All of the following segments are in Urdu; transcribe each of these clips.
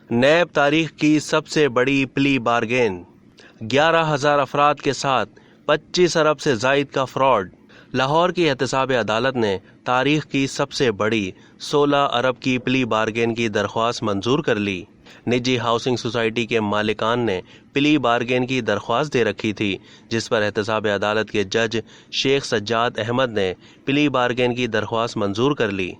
نیب تاریخ کی سب سے بڑی پلی بارگین، 11,000 افراد کے ساتھ 25 ارب سے زائد کا فراڈ۔ لاہور کی احتساب عدالت نے تاریخ کی سب سے بڑی 16 ارب کی پلی بارگین کی درخواست منظور کر لی۔ نجی ہاؤسنگ سوسائٹی کے مالکان نے پلی بارگین کی درخواست دے رکھی تھی، جس پر احتساب عدالت کے جج شیخ سجاد احمد نے پلی بارگین کی درخواست منظور کر لی۔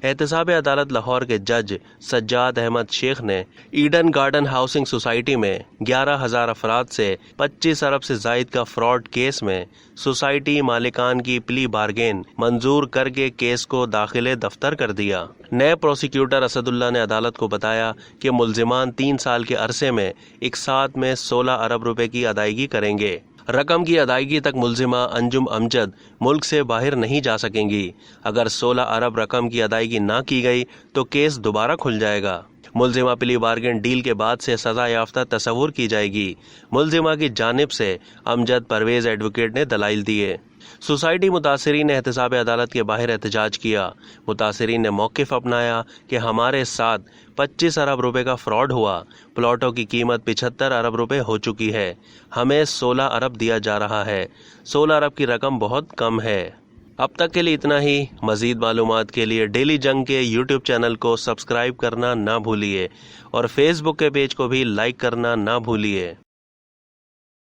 احتساب عدالت لاہور کے جج سجاد احمد شیخ نے ایڈن گارڈن ہاؤسنگ سوسائٹی میں 11,000 افراد سے 25 ارب سے زائد کا فراڈ کیس میں سوسائٹی مالکان کی پلی بارگین منظور کر کے کیس کو داخل دفتر کر دیا۔ نیب پروسیکیوٹر اسد اللہ نے عدالت کو بتایا کہ ملزمان 3 سال کے عرصے میں ایک ساتھ میں 16 ارب روپے کی ادائیگی کریں گے۔ رقم کی ادائیگی تک ملزمہ انجم امجد ملک سے باہر نہیں جا سکیں گی۔ اگر 16 ارب رقم کی ادائیگی نہ کی گئی تو کیس دوبارہ کھل جائے گا۔ ملزمہ پلی بارگین ڈیل کے بعد سے سزا یافتہ تصور کی جائے گی۔ ملزمہ کی جانب سے امجد پرویز ایڈوکیٹ نے دلائل دیے۔ سوسائٹی متاثرین نے احتساب عدالت کے باہر احتجاج کیا۔ متاثرین نے موقف اپنایا کہ ہمارے ساتھ 25 ارب روپے کا فراڈ ہوا، پلاٹوں کی قیمت 75 ارب روپے ہو چکی ہے، ہمیں 16 ارب دیا جا رہا ہے، 16 ارب کی رقم بہت کم ہے۔ اب تک کے لیے اتنا ہی۔ مزید معلومات کے لیے ڈیلی جنگ کے یوٹیوب چینل کو سبسکرائب کرنا نہ بھولیے اور فیس بک کے پیج کو بھی لائک کرنا نہ بھولیے۔